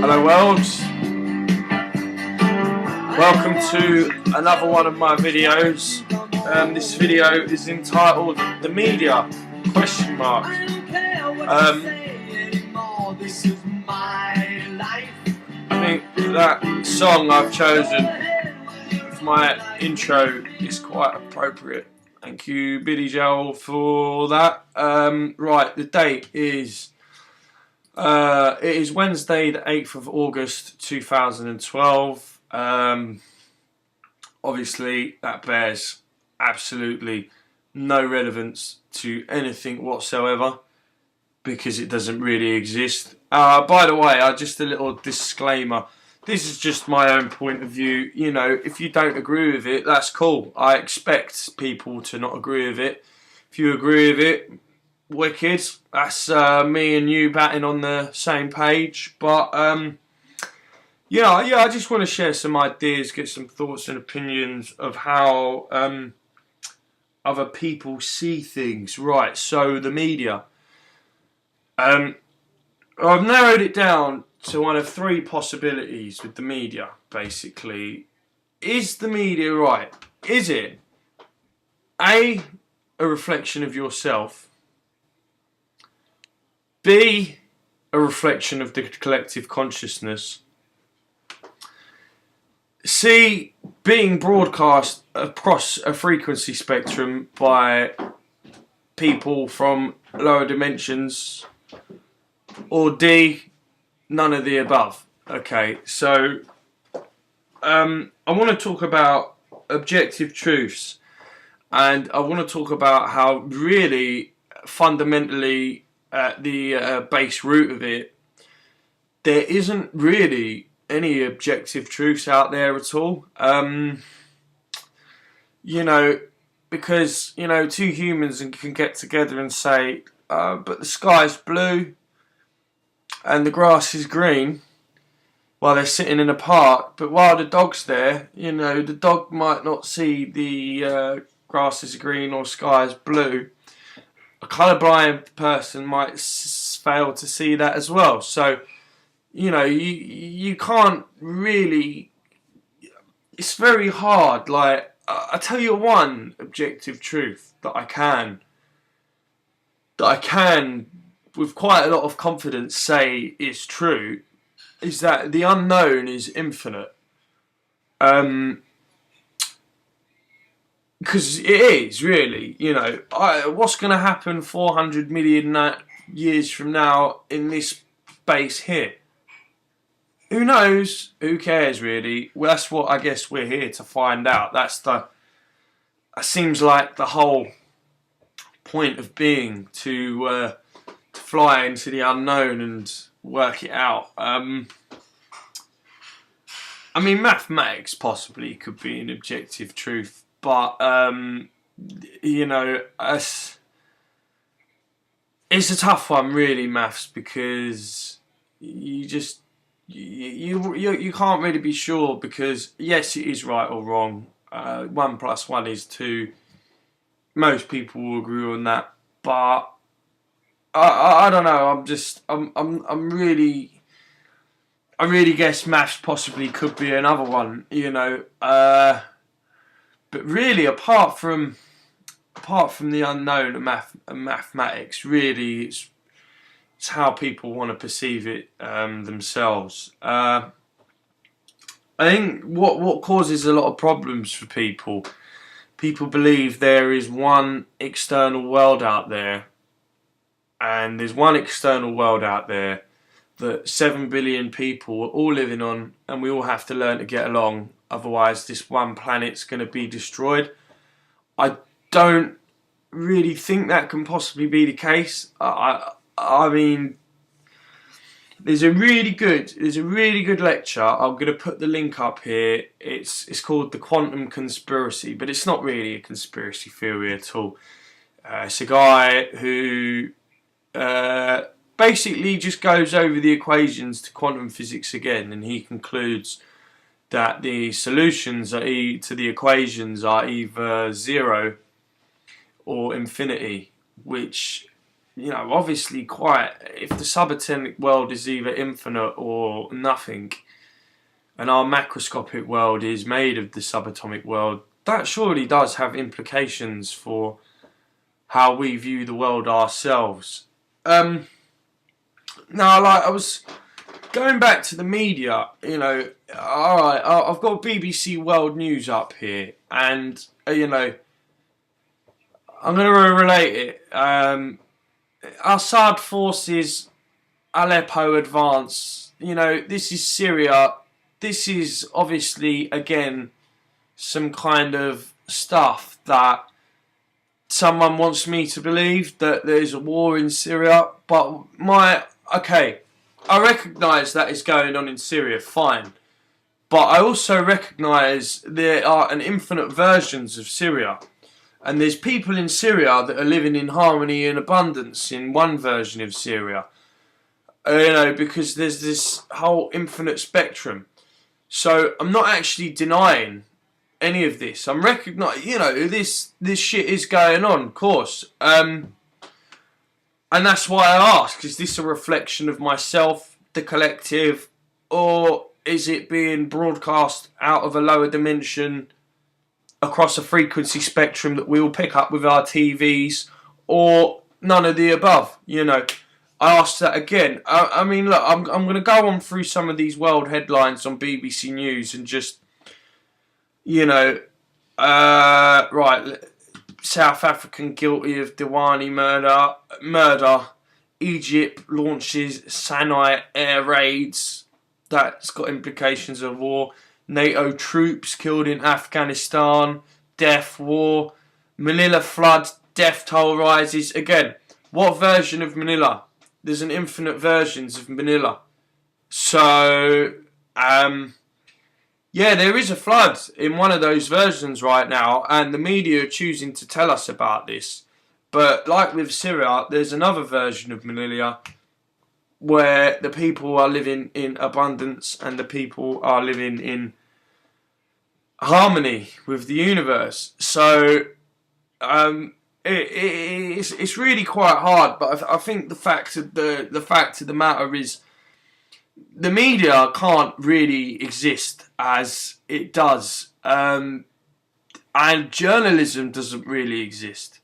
Hello world, welcome to another one of my videos. This video is entitled "The Media?" question mark. I think that song I've chosen for my intro is quite appropriate. Thank you, Billy Joel, for that. Right, the date is it is Wednesday, the 8th of August 2012. Obviously, that bears absolutely no relevance to anything whatsoever because it doesn't really exist. By the way, just a little disclaimer. This is just my own point of view. You know, if you don't agree with it, that's cool. I expect people to not agree with it. If you agree with it, wicked. That's me and you batting on the same page. But yeah, I just want to share some ideas, get some thoughts and opinions of how other people see things. Right, so the media. I've narrowed it down to one of three possibilities with the media, basically. Is the media right? Is it A reflection of yourself, B, a reflection of the collective consciousness, C, being broadcast across a frequency spectrum by people from lower dimensions, or D, none of the above? Okay, so I want to talk about objective truths, and I want to talk about how really fundamentally at the base root of it, there isn't really any objective truths out there at all. You know, because, you know, two humans can get together and say, but the sky's blue and the grass is green while they're sitting in a park, but while the dog's there, you know, the dog might not see the grass is green or sky is blue. A colourblind person might fail to see that as well. So, you know, you can't really. It's very hard. Like, I tell you one objective truth that I can with quite a lot of confidence say is true, is that the unknown is infinite. Because it is, really. You know, what's going to happen 400 million years from now in this space here? Who knows? Who cares, really? Well, that's what I guess we're here to find out. That seems like the whole point of being, to fly into the unknown and work it out. I mean, mathematics possibly could be an objective truth, but you know, it's a tough one, really, maths, because you just you can't really be sure, because yes, it is right or wrong. 1 + 1 is 2. Most people will agree on that, but I don't know. I really guess maths possibly could be another one. You know, but really, apart from the unknown and mathematics, really, it's how people want to perceive it themselves. I think what causes a lot of problems for people believe there is one external world out there, and there's one external world out there that 7 billion people are all living on, and we all have to learn to get along, otherwise this one planet's going to be destroyed. I don't really think that can possibly be the case. I mean, there's a really good lecture. I'm going to put the link up here. It's called The Quantum Conspiracy, but it's not really a conspiracy theory at all. It's a guy who basically just goes over the equations to quantum physics again, and he concludes that the solutions to the equations are either 0 or infinity, which obviously quite. If the subatomic world is either infinite or nothing, and our macroscopic world is made of the subatomic world, that surely does have implications for how we view the world ourselves. Now, like, I was going back to the media, alright, I've got BBC World News up here, and, I'm going to relate it. Assad forces Aleppo advance. This is Syria. This is obviously, again, some kind of stuff that someone wants me to believe, that there's a war in Syria. But I recognise that is going on in Syria, fine. But I also recognise there are an infinite versions of Syria. And there's people in Syria that are living in harmony and abundance in one version of Syria. Because there's this whole infinite spectrum. So I'm not actually denying any of this. I'm recognising, this shit is going on, of course. And that's why I ask, is this a reflection of myself, the collective, or is it being broadcast out of a lower dimension across a frequency spectrum that we all pick up with our TVs, or none of the above? I asked that again. I mean, look, I'm going to go on through some of these world headlines on BBC News and just, right, South African guilty of Diwani murder. Egypt launches Sinai air raids. That's got implications of war. NATO troops killed in Afghanistan. Death, war. Manila flood, death toll rises. Again, what version of Manila? There's an infinite versions of Manila. So, there is a flood in one of those versions right now, and the media are choosing to tell us about this. But like with Syria, there's another version of Manila where the people are living in abundance and the people are living in harmony with the universe. So, it's really quite hard, but I think the fact of the matter is the media can't really exist as it does, and journalism doesn't really exist.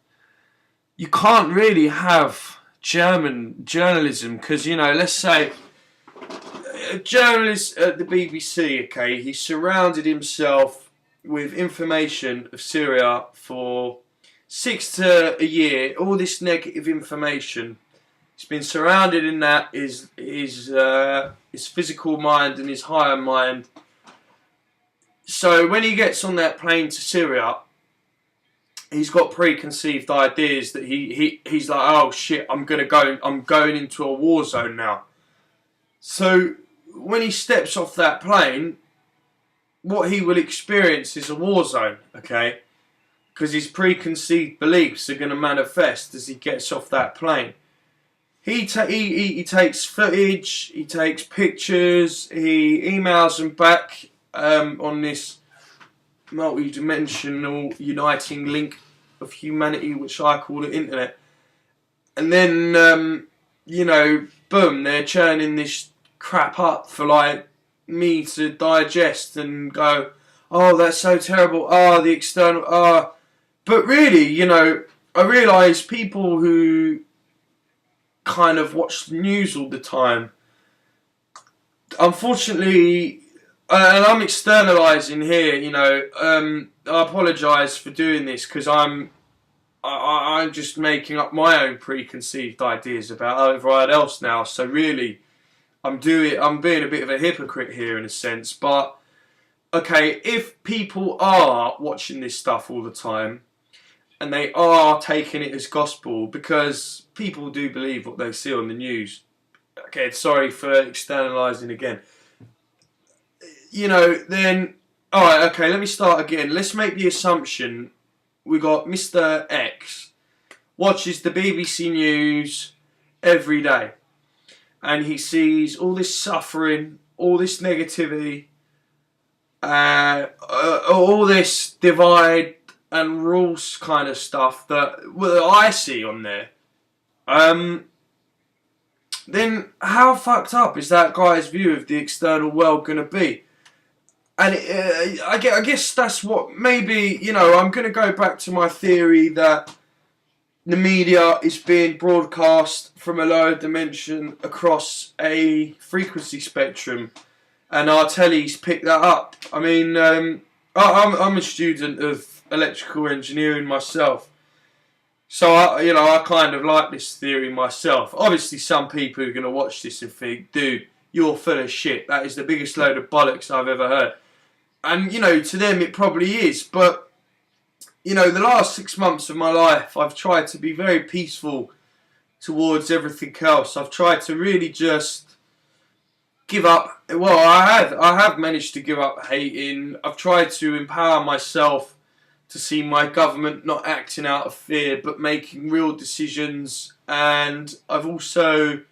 You can't really have German journalism because, let's say a journalist at the BBC, okay, he surrounded himself with information of Syria for 6 to a year, all this negative information. He's been surrounded in that, his physical mind and his higher mind. So when he gets on that plane to Syria, he's got preconceived ideas that he's like, oh shit, I'm going into a war zone now. So when he steps off that plane, what he will experience is a war zone, okay? Because his preconceived beliefs are going to manifest as he gets off that plane. He takes footage, he takes pictures, he emails them back on this multi-dimensional uniting link of humanity, which I call the internet. And then, boom, they're churning this crap up for like me to digest and go, oh, that's so terrible, the external, But really, I realise people who kind of watch the news all the time, unfortunately, and I'm externalising here, I apologise for doing this because I'm just making up my own preconceived ideas about everyone else now. So really, I'm being a bit of a hypocrite here in a sense. But okay, if people are watching this stuff all the time and they are taking it as gospel, because people do believe what they see on the news. Okay, sorry for externalising again. Then, alright, okay, let me start again. Let's make the assumption we got Mr. X watches the BBC News every day and he sees all this suffering, all this negativity, all this divide and rules kind of stuff that I see on there. then how fucked up is that guy's view of the external world going to be? And I guess that's what maybe, I'm going to go back to my theory that the media is being broadcast from a lower dimension across a frequency spectrum, and our tellies pick that up. I mean, I'm a student of electrical engineering myself, so I kind of like this theory myself. Obviously, some people are going to watch this and think, dude, you're full of shit. That is the biggest load of bollocks I've ever heard. And, to them it probably is. But, the last 6 months of my life, I've tried to be very peaceful towards everything else. I've tried to really just give up. Well, I have managed to give up hating. I've tried to empower myself to see my government not acting out of fear, but making real decisions. And I've also...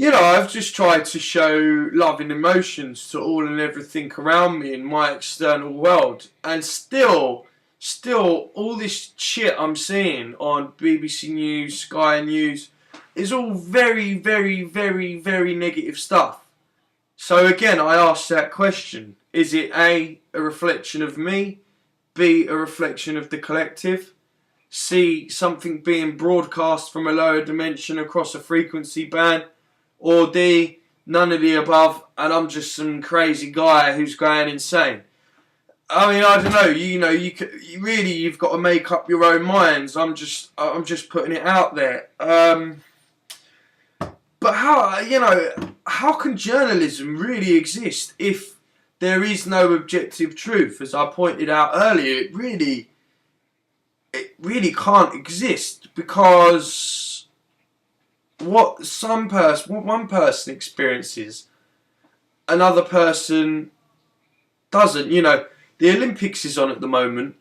I've just tried to show love and emotions to all and everything around me in my external world. And still, all this shit I'm seeing on BBC News, Sky News, is all very, very, very, very negative stuff. So again, I ask that question. Is it A, a reflection of me? B, a reflection of the collective? C, something being broadcast from a lower dimension across a frequency band? Or D, none of the above, and I'm just some crazy guy who's going insane. I mean, I don't know. You've got to make up your own minds. I'm just putting it out there. But how can journalism really exist if there is no objective truth? As I pointed out earlier, it really can't exist, because what one person experiences, another person doesn't. The Olympics is on at the moment.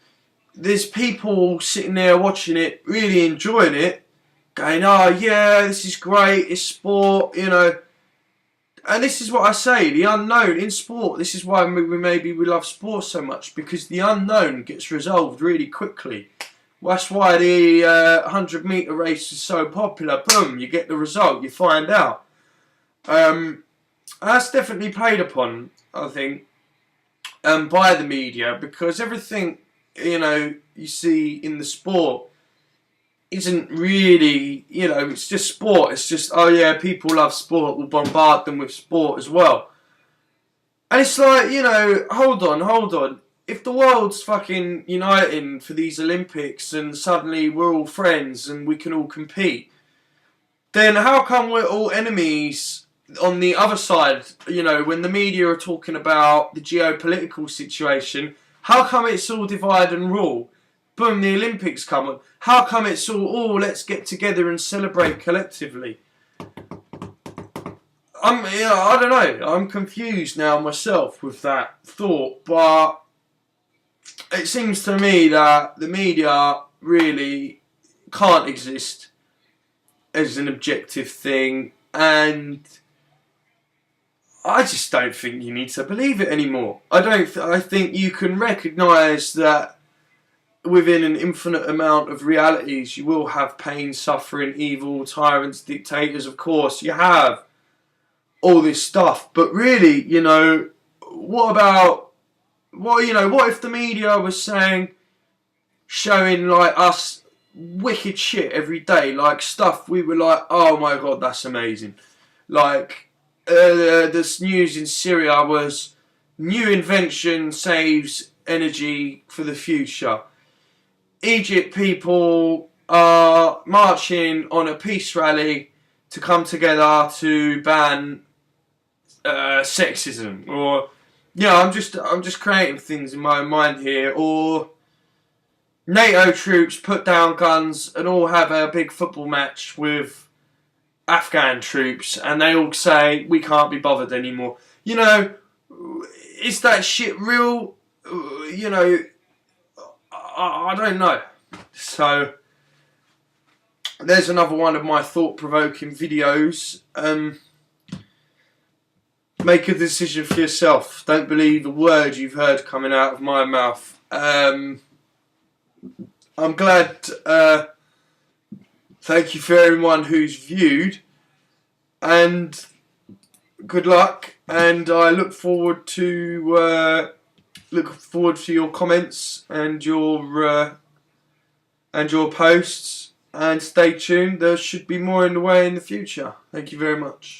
There's people sitting there watching it, really enjoying it, going, oh yeah, this is great, it's sport, And this is what I say, the unknown in sport. This is why we love sport so much, because the unknown gets resolved really quickly. That's why the 100-metre race is so popular. Boom, you get the result, you find out. That's definitely played upon, I think, by the media, because everything, you see in the sport isn't really, it's just sport. It's just, oh yeah, people love sport, we'll bombard them with sport as well. And it's like, hold on. If the world's fucking uniting for these Olympics and suddenly we're all friends and we can all compete, then how come we're all enemies on the other side? When the media are talking about the geopolitical situation, how come it's all divide and rule? Boom, the Olympics come on. How come it's all, let's get together and celebrate collectively? I don't know. I'm confused now myself with that thought, but it seems to me that the media really can't exist as an objective thing, and I just don't think you need to believe it anymore. I think you can recognise that within an infinite amount of realities you will have pain, suffering, evil, tyrants, dictators. Of course you have all this stuff, but really, what if the media was showing like us wicked shit every day, like stuff we were like, oh my god, that's amazing. Like this news in Syria was, new invention saves energy for the future. Egypt people are marching on a peace rally to come together to ban sexism. Or I'm just creating things in my own mind here. Or NATO troops put down guns and all have a big football match with Afghan troops, and they all say we can't be bothered anymore. Is that shit real? I don't know. So there's another one of my thought-provoking videos. Make a decision for yourself. Don't believe a word you've heard coming out of my mouth. I'm glad thank you for everyone who's viewed, and good luck. And I look forward to your comments and your posts. And stay tuned. There should be more in the way in the future. Thank you very much.